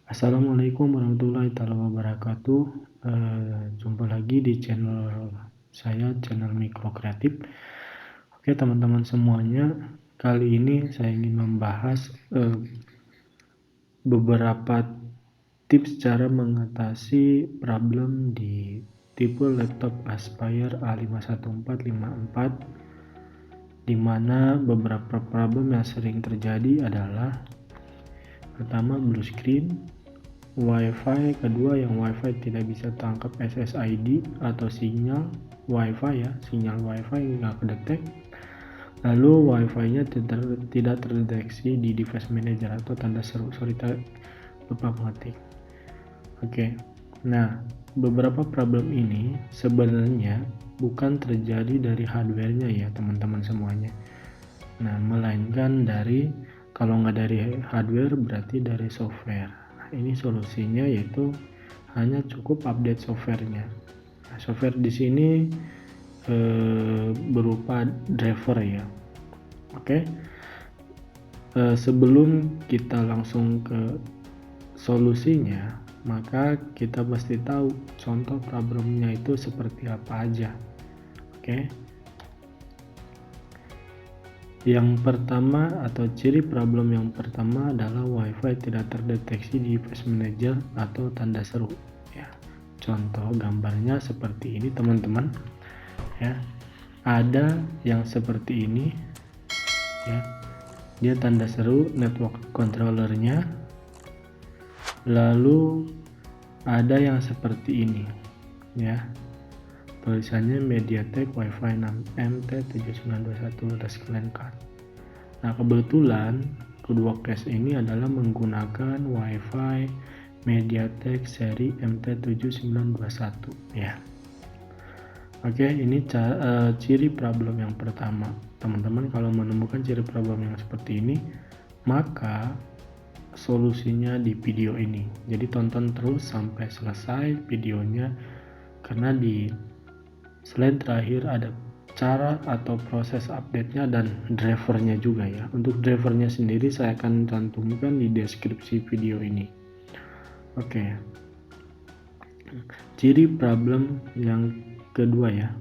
Assalamualaikum warahmatullahi wabarakatuh. Jumpa lagi di channel saya, channel Mikro Kreatif. Oke teman-teman semuanya, kali ini saya ingin membahas beberapa tips cara mengatasi problem di tipe laptop Aspire A51454, di mana beberapa problem yang sering terjadi adalah pertama blue screen, Wi-Fi, kedua yang Wi-Fi tidak bisa tangkap SSID atau sinyal Wi-Fi ya, sinyal Wi-Fi nggak kedetek. Lalu Wi-Fi-nya tidak terdeteksi di device manager atau tanda seru. Lupa mengetik. Oke. Nah, beberapa problem ini sebenarnya bukan terjadi dari hardware-nya ya teman-teman semuanya. Nah, melainkan kalau nggak dari hardware berarti dari software. Ini solusinya yaitu hanya cukup update softwarenya. Nah, software di sini berupa driver ya. Oke. Sebelum kita langsung ke solusinya, maka kita pasti tahu contoh problemnya itu seperti apa aja. Oke. Yang pertama atau ciri problem yang pertama adalah Wi-Fi tidak terdeteksi di device manager atau tanda seru ya. Contoh gambarnya seperti ini teman-teman ya. Ada yang seperti ini ya. Dia tanda seru network controllernya. Lalu ada yang seperti ini ya. Tulisannya MediaTek Wi-Fi 6MT7921 Resclan card. Nah, kebetulan kedua case ini adalah menggunakan Wi-Fi MediaTek seri MT7921 ya. Oke, ini ciri problem yang pertama. Teman-teman kalau menemukan ciri problem yang seperti ini, maka solusinya di video ini. Jadi tonton terus sampai selesai videonya, karena di slide terakhir ada cara atau proses update-nya dan drivernya juga ya. Untuk drivernya sendiri saya akan cantumkan di deskripsi video ini. Oke. Ciri problem yang kedua ya.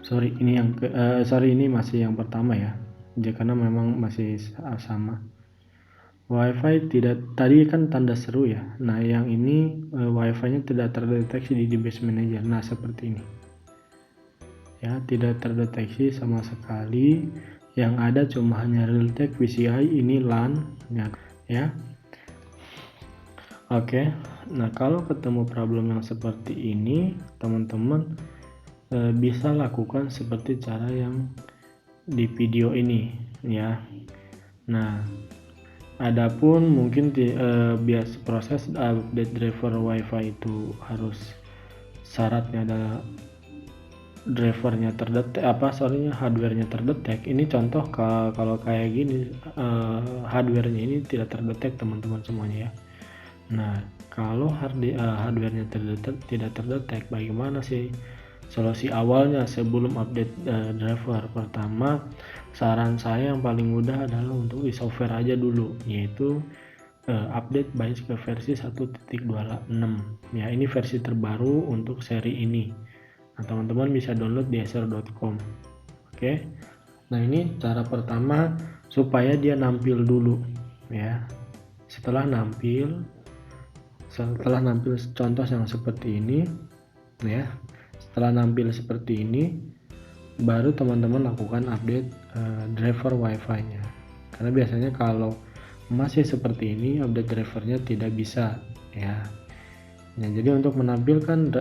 Ini masih yang pertama ya. Karena memang masih sama. Wi-Fi tadi kan tanda seru ya. Nah, yang ini Wi-Fi-nya tidak terdeteksi di device manager. Nah, seperti ini. Ya, tidak terdeteksi sama sekali. Yang ada cuma hanya Realtek VCI, ini LAN ya. Oke. Nah, kalau ketemu problem yang seperti ini, teman-teman bisa lakukan seperti cara yang di video ini ya. Nah, adapun mungkin bias proses update driver Wi-Fi itu harus syaratnya adalah drivernya terdetek hardwarenya terdetek. Ini contoh kalau kayak gini hardwarenya ini tidak terdetek teman-teman semuanya ya. Nah, kalau hardwarenya tidak terdetek, bagaimana sih solusi awalnya sebelum update driver? Pertama, saran saya yang paling mudah adalah untuk di software aja dulu, yaitu update BIOS ke versi 1.26 ya. Ini versi terbaru untuk seri ini. Nah, teman-teman bisa download di acer.com. Oke. Nah, ini cara pertama supaya dia nampil dulu ya. Setelah nampil contoh yang seperti ini ya. Setelah nampil seperti ini, baru teman-teman lakukan update driver Wi-Fi-nya. Karena biasanya kalau masih seperti ini, update drivernya tidak bisa ya. Nah, jadi untuk menampilkan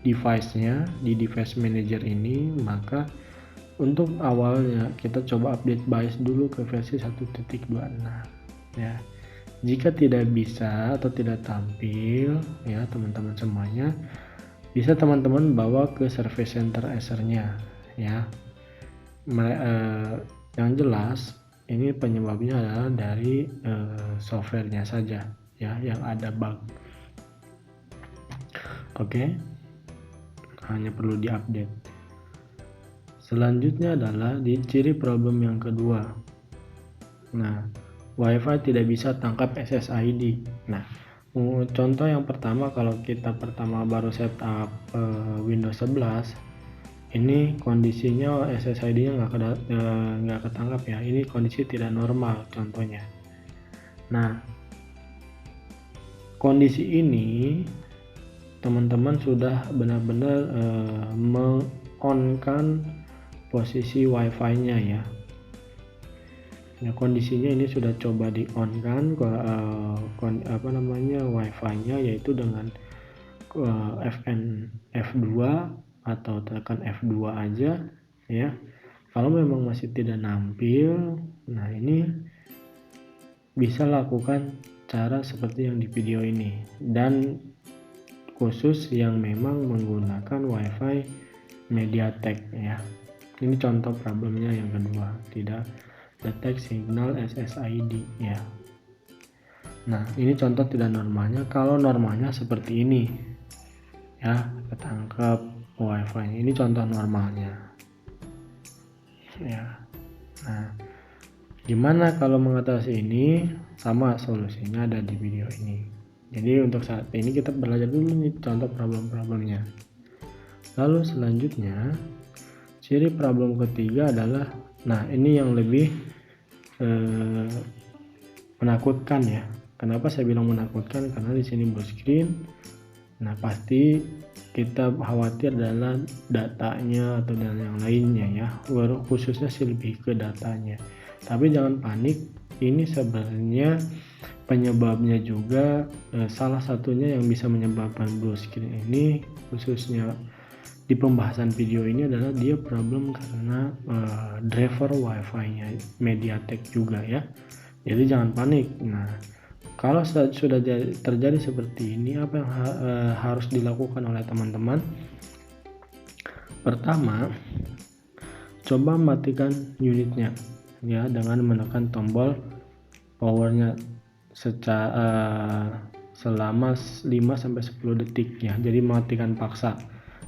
device-nya di device manager ini, maka untuk awalnya kita coba update BIOS dulu ke versi 1.26 ya. Jika tidak bisa atau tidak tampil ya teman-teman semuanya, bisa teman-teman bawa ke service center Acer-nya ya. Yang jelas ini penyebabnya adalah dari softwarenya saja ya yang ada bug. Oke. Hanya perlu diupdate. Selanjutnya adalah di ciri problem yang kedua. Nah, WiFi tidak bisa tangkap SSID. Nah, contoh yang pertama, kalau kita baru setup Windows 11, ini kondisinya SSID-nya nggak ketangkap ya. Ini kondisi tidak normal contohnya. Nah, kondisi ini teman-teman sudah benar-benar meng-on-kan posisi WiFi-nya ya. Nah, kondisinya ini sudah coba di-on-kan WiFi-nya, yaitu dengan F2 atau tekan F2 aja ya. Kalau memang masih tidak nampil, nah ini bisa lakukan cara seperti yang di video ini, dan khusus yang memang menggunakan WiFi MediaTek ya. Ini contoh problemnya yang kedua, tidak detect signal SSID ya. Nah, ini contoh tidak normalnya. Kalau normalnya seperti ini ya, ketangkap WiFi. Ini contoh normalnya ya. Nah, gimana kalau mengatasi ini? Sama solusinya ada di video ini. Jadi untuk saat ini kita belajar dulu nih contoh problem-problemnya. Lalu selanjutnya, ciri problem ketiga adalah, nah ini yang lebih menakutkan ya. Kenapa saya bilang menakutkan? Karena di sini blue screen. Nah, pasti kita khawatir adalah datanya atau dan yang lainnya ya. Khususnya sih lebih ke datanya. Tapi jangan panik, ini sebenarnya penyebabnya juga salah satunya yang bisa menyebabkan blue screen ini, khususnya di pembahasan video ini, adalah dia problem karena driver WiFi-nya MediaTek juga ya. Jadi jangan panik. Nah, kalau sudah terjadi seperti ini, apa yang harus dilakukan oleh teman-teman? Pertama, coba matikan unitnya ya dengan menekan tombol powernya selama 5-10 detik ya. Jadi matikan paksa,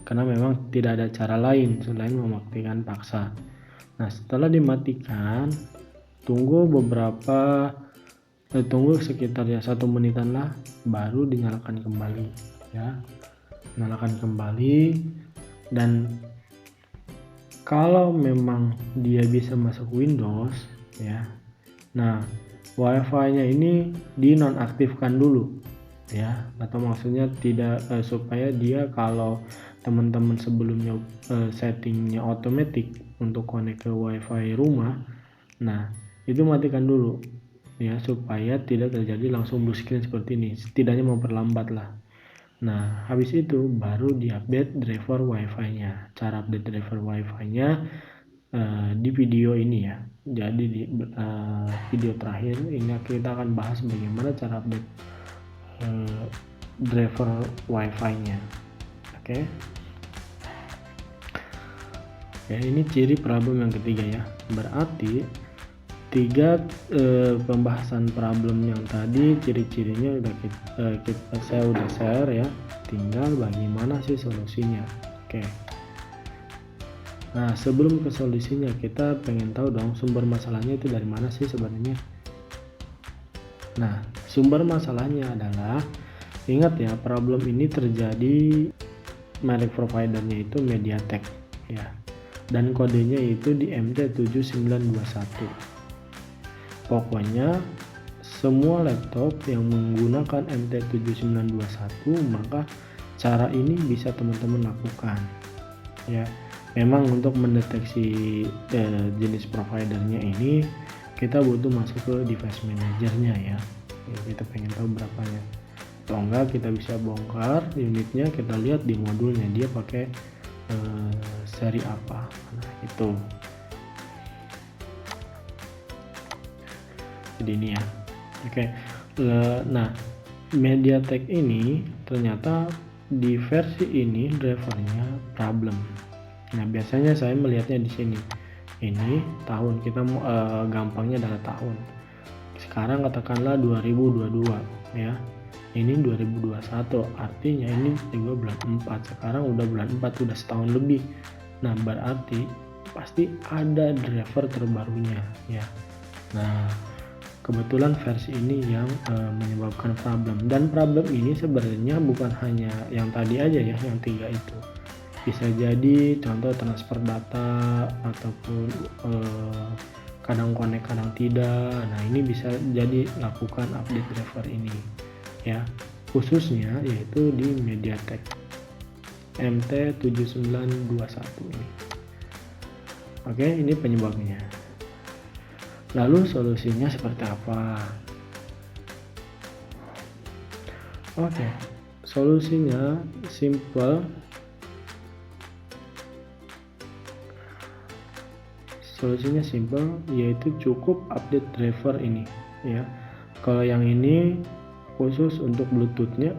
karena memang tidak ada cara lain selain mematikan paksa. Nah, setelah dimatikan, tunggu sekitar ya 1 menitan lah, baru dinyalakan kembali ya. Nyalakan kembali, dan kalau memang dia bisa masuk Windows ya, nah WiFi-nya ini dinonaktifkan dulu ya, atau maksudnya tidak supaya dia, kalau teman-teman sebelumnya settingnya otomatis untuk connect ke WiFi rumah, nah itu matikan dulu ya, supaya tidak terjadi langsung blue screen seperti ini, setidaknya memperlambat lah. Nah, habis itu baru diupdate driver WiFi-nya. Cara update driver WiFi-nya di video ini ya. Jadi di video terakhir ini kita akan bahas bagaimana cara update driver WiFi-nya. Oke. Ya, ini ciri problem yang ketiga ya. Berarti 3 pembahasan problem yang tadi, ciri-cirinya udah saya udah share ya. Tinggal bagaimana sih solusinya. Oke. Nah, sebelum ke solusinya, kita pengen tahu dong sumber masalahnya itu dari mana sih sebenarnya. Nah, sumber masalahnya adalah, ingat ya, problem ini terjadi merek providernya itu MediaTek ya, dan kodenya itu di MT7921. Pokoknya semua laptop yang menggunakan MT7921, maka cara ini bisa teman-teman lakukan ya. Memang untuk mendeteksi jenis providernya ini, kita butuh masuk ke device manajernya ya. Kita pengen tahu berapanya. Kalau enggak, kita bisa bongkar unitnya, kita lihat di modulnya dia pakai seri apa. Nah, itu. Jadi ini ya. Oke. Nah, MediaTek ini ternyata di versi ini drivernya problem. Nah, biasanya saya melihatnya di sini. Ini tahun, kita gampangnya adalah tahun. Sekarang katakanlah 2022 ya. Ini 2021, artinya ini juga bulan 4. Sekarang udah bulan 4, udah setahun lebih. Nah, berarti pasti ada driver terbarunya ya. Nah, kebetulan versi ini yang menyebabkan problem, dan problem ini sebenarnya bukan hanya yang tadi aja ya, yang 3 itu. Bisa jadi contoh transfer data ataupun kadang connect kadang tidak. Nah, ini bisa jadi lakukan update driver ini ya, khususnya yaitu di MediaTek MT7921 ini. Oke, ini penyebabnya. Lalu solusinya seperti apa? Oke, solusinya simple. Solusinya simple, yaitu cukup update driver ini ya. Kalau yang ini khusus untuk Bluetooth-nya,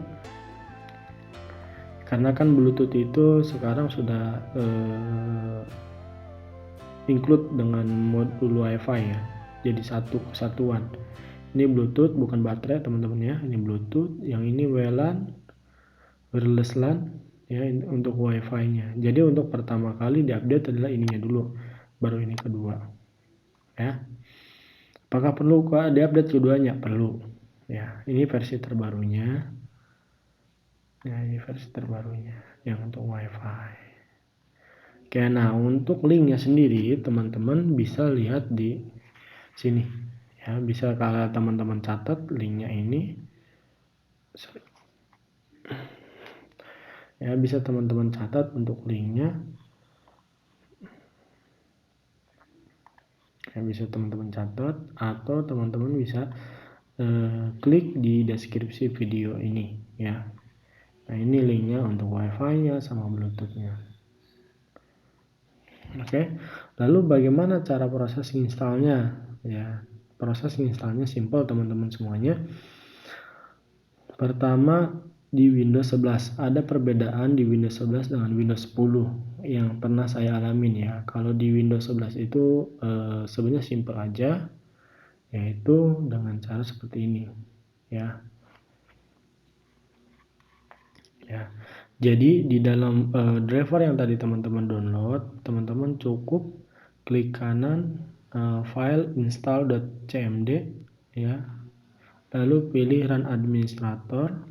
karena kan Bluetooth itu sekarang sudah include dengan modul WiFi ya, jadi satu kesatuan. Ini Bluetooth bukan baterai teman-teman ya, ini Bluetooth, yang ini WLAN, wireless LAN ya, untuk WiFi-nya. Jadi untuk pertama kali diupdate adalah ininya dulu, baru ini kedua ya. Apakah perlu diupdate keduanya? Perlu ya. Ini versi terbarunya ya, ini versi terbarunya yang untuk WiFi. Oke, nah untuk linknya sendiri teman-teman bisa lihat di sini ya, bisa kalau teman-teman catat linknya ini ya, bisa teman-teman catat untuk linknya ya, bisa teman-teman catat atau teman-teman bisa klik di deskripsi video ini ya. Nah, ini linknya untuk WiFi-nya sama Bluetooth-nya. Oke, lalu bagaimana cara proses installnya? Ya, proses installnya simple teman-teman semuanya. Pertama, di Windows 11 ada perbedaan di Windows 11 dengan Windows 10 yang pernah saya alamin ya. Kalau di Windows 11 itu sebenarnya simple aja, yaitu dengan cara seperti ini ya. Ya, jadi di dalam driver yang tadi teman-teman download, teman-teman cukup klik kanan file install.cmd ya, lalu pilih run administrator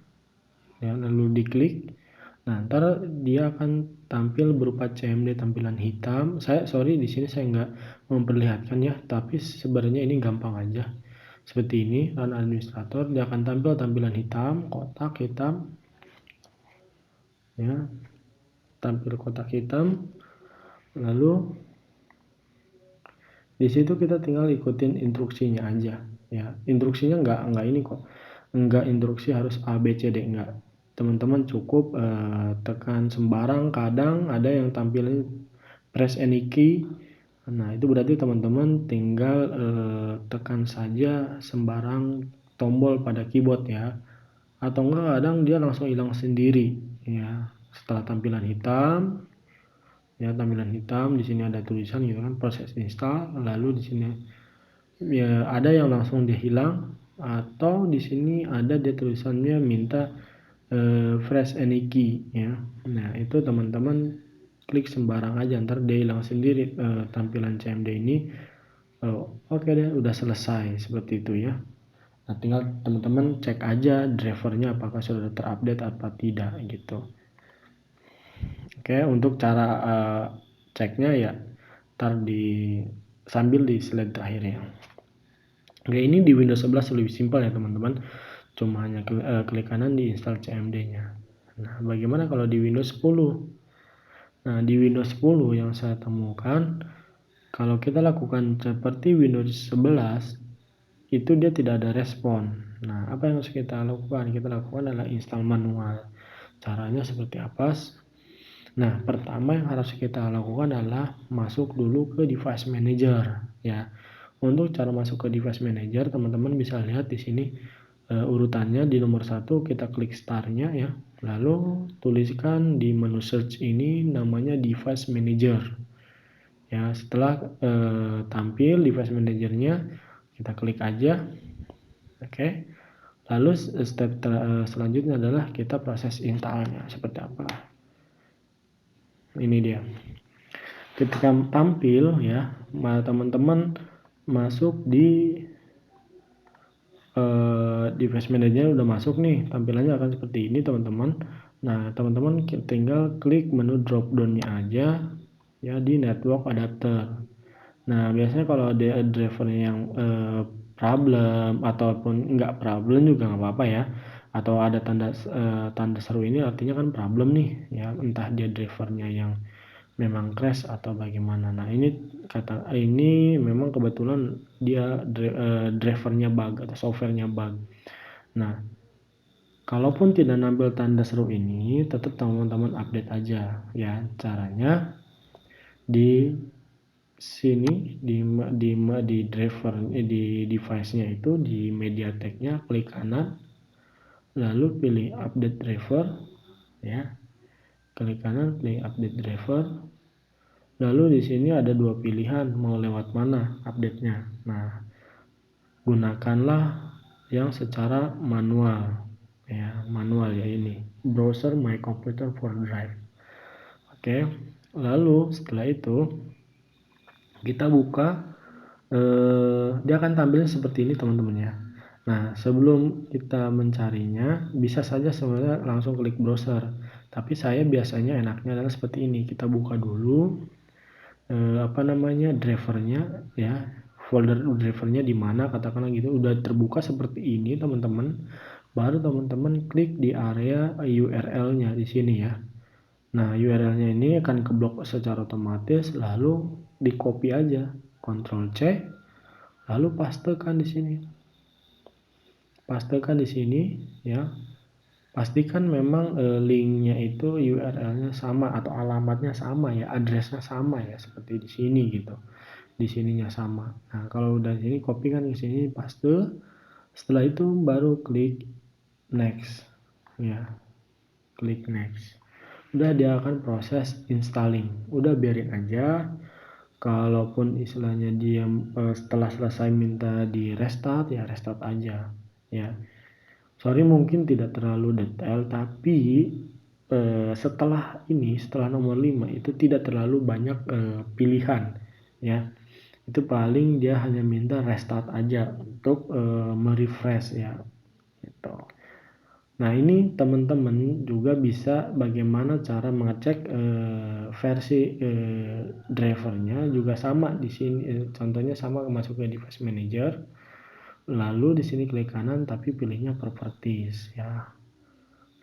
ya, lalu diklik. Nah, ntar dia akan tampil berupa cmd tampilan hitam. Sorry di sini saya nggak memperlihatkan ya, tapi sebenarnya ini gampang aja. Seperti ini, run administrator, dia akan tampil tampilan hitam, kotak hitam ya, tampil kotak hitam. Lalu di situ kita tinggal ikutin instruksinya aja ya. Instruksinya nggak ini kok, nggak instruksi harus A B C D, enggak. Teman-teman cukup tekan sembarang, kadang ada yang tampilnya press any key. Nah, itu berarti teman-teman tinggal tekan saja sembarang tombol pada keyboard ya, atau enggak kadang dia langsung hilang sendiri ya setelah tampilan hitam ya. Tampilan hitam di sini ada tulisan gitu kan, proses install, lalu di sini ya ada yang langsung dia hilang, atau di sini ada dia tulisannya minta fresh any key ya. Nah, itu teman-teman klik sembarang aja, ntar dia hilang sendiri tampilan cmd ini. Oke deh, udah selesai seperti itu ya. Nah, tinggal teman-teman cek aja drivernya apakah sudah terupdate apa tidak gitu. Oke, untuk cara ceknya ya ntar sambil di slide terakhir ya. Oke, ini di Windows 11 lebih simpel ya teman-teman, cuma hanya klik kanan di install cmd-nya. Nah, bagaimana kalau di Windows 10? Nah, di Windows 10 yang saya temukan, kalau kita lakukan seperti Windows 11 itu dia tidak ada respon. Nah, apa yang harus kita lakukan? Kita lakukan adalah install manual. Caranya seperti apa? Nah, pertama yang harus kita lakukan adalah masuk dulu ke device manager ya. Untuk cara masuk ke device manager, teman-teman bisa lihat di sini urutannya. Di nomor 1 kita klik start-nya ya. Lalu tuliskan di menu search ini namanya device manager. Ya, setelah tampil device manajernya, kita klik aja. Oke. Lalu step selanjutnya adalah kita proses installnya seperti apa. Ini dia. Ketika tampil ya, teman-teman masuk di device manager udah masuk nih, tampilannya akan seperti ini teman-teman. Nah, teman-teman tinggal klik menu drop down-nya aja ya di network adapter. Nah, biasanya kalau ada drivernya yang problem ataupun nggak problem juga nggak apa-apa ya. Atau ada tanda seru ini artinya kan problem nih ya, entah dia drivernya yang memang crash atau bagaimana. Nah, ini memang kebetulan dia drivernya bug atau softwarenya bug. Nah, kalaupun tidak nampil tanda seru ini, tetap teman-teman update aja ya. Caranya di sini di driver di device-nya itu di MediaTek-nya klik kanan, lalu pilih update driver ya. Klik kanan, pilih update driver. Lalu di sini ada dua pilihan mau lewat mana update-nya. Nah, gunakanlah yang secara manual ya, ini browser my computer for drive. Oke, lalu setelah itu kita buka, dia akan tampil seperti ini teman-teman ya. Nah, sebelum kita mencarinya bisa saja sebenarnya langsung klik browser, tapi saya biasanya enaknya adalah seperti ini. Kita buka dulu drivernya ya, folder drivernya di mana, katakanlah gitu. Udah terbuka seperti ini teman-teman, baru teman-teman klik di area URL-nya di sini ya. Nah, URL-nya ini akan keblok secara otomatis, lalu di copy aja, Ctrl C, lalu pastekan di sini. Pastekan di sini ya. Pastikan memang linknya itu URL-nya sama atau alamatnya sama ya, addressnya sama ya, seperti di sini gitu. Di sininya sama. Nah, kalau udah sini copy kan ke sini, paste. Setelah itu baru klik next ya. Klik next. Udah dia akan proses installing. Udah biarin aja. Kalaupun istilahnya dia setelah selesai minta di restart ya restart aja ya. Sorry mungkin tidak terlalu detail, tapi setelah nomor 5 itu tidak terlalu banyak pilihan ya. Itu paling dia hanya minta restart aja untuk merefresh ya gitu. Nah, ini teman-teman juga bisa bagaimana cara mengecek versi drivernya juga sama di sini, contohnya sama, masuk ke device manager, lalu di sini klik kanan tapi pilihnya properties ya.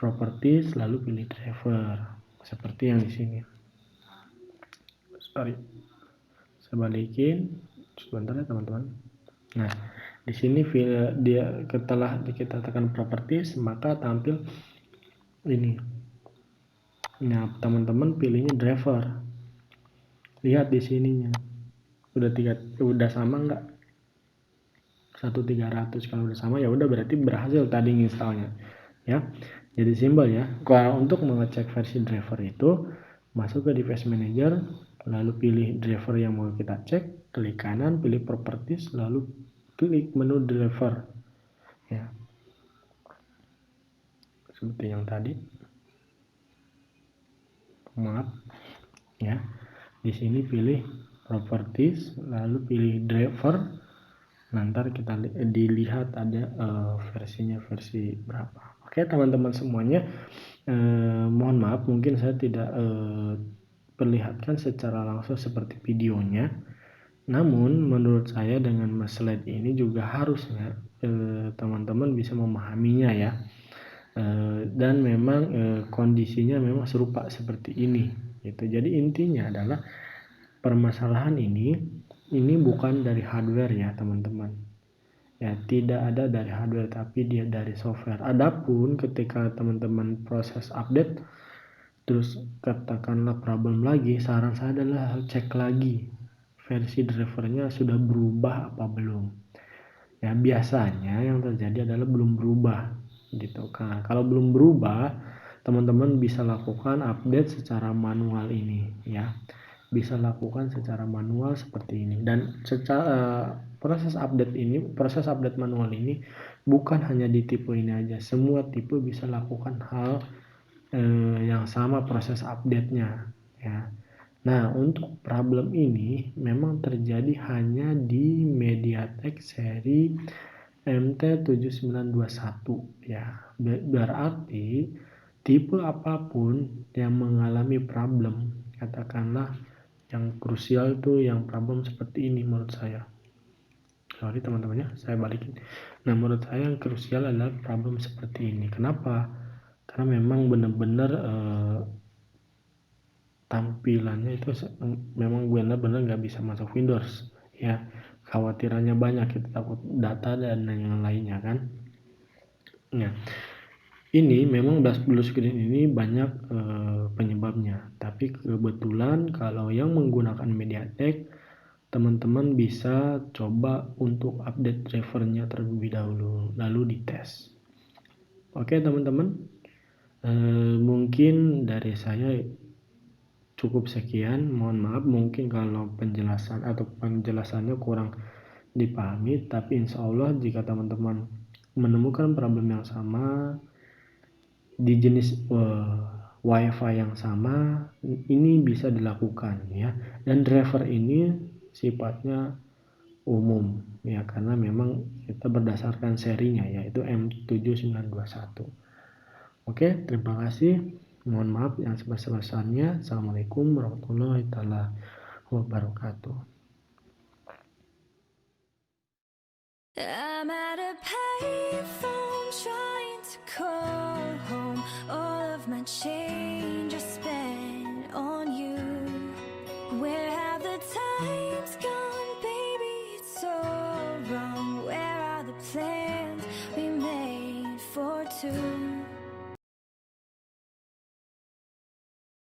Properties lalu pilih driver seperti yang di sini. Sorry. Saya balikin sebentar ya teman-teman. Nah, di sini setelah kita tekan properties maka tampil ini. Nah, teman-teman pilihnya driver. Lihat di sininya. Udah sama nggak? 1300. Kalau udah sama ya udah berarti berhasil tadi installnya. Ya. Jadi simbol ya. Kalau untuk mengecek versi driver itu masuk ke device manager, lalu pilih driver yang mau kita cek, klik kanan, pilih properties, lalu klik menu driver ya, seperti yang tadi. Maaf ya, di sini pilih properties, lalu pilih driver. Nanti kita dilihat ada versinya versi berapa. Oke teman-teman semuanya, mohon maaf mungkin saya tidak perlihatkan secara langsung seperti videonya. Namun menurut saya dengan slide ini juga harusnya teman-teman bisa memahaminya ya. Dan memang kondisinya memang serupa seperti ini gitu. Jadi intinya adalah permasalahan ini bukan dari hardware ya teman-teman ya, tidak ada dari hardware tapi dia dari software. Adapun ketika teman-teman proses update terus katakanlah problem lagi, saran saya adalah cek lagi versi drivernya sudah berubah apa belum ya. Biasanya yang terjadi adalah belum berubah gitu kan. Kalau belum berubah, teman-teman bisa lakukan update secara manual ini ya, bisa lakukan secara manual seperti ini. Dan proses update manual ini bukan hanya di tipe ini aja, semua tipe bisa lakukan hal yang sama proses update-nya ya. Nah, untuk problem ini memang terjadi hanya di MediaTek seri MT7921 ya. Berarti tipe apapun yang mengalami problem, katakanlah yang krusial itu yang problem seperti ini menurut saya. Sorry teman-teman ya, saya balikin. Nah, menurut saya yang krusial adalah problem seperti ini. Kenapa? Karena memang benar-benar tampilannya itu memang benar-benar nggak bisa masuk Windows ya. Khawatirannya banyak, kita takut data dan yang lainnya kan. Nah, ini memang blue screen ini banyak penyebabnya, tapi kebetulan kalau yang menggunakan MediaTek, teman-teman bisa coba untuk update drivernya terlebih dahulu, lalu dites. Oke teman-teman, mungkin dari saya cukup sekian. Mohon maaf mungkin kalau penjelasannya kurang dipahami, tapi insya Allah jika teman-teman menemukan problem yang sama di jenis WiFi yang sama, ini bisa dilakukan ya. Dan driver ini sifatnya umum ya, karena memang kita berdasarkan serinya yaitu M7921. Oke, terima kasih. Mohon maaf yang sebesar-besarnya. Assalamualaikum warahmatullahi wabarakatuh. I'm at a payphone trying to call home. All of my change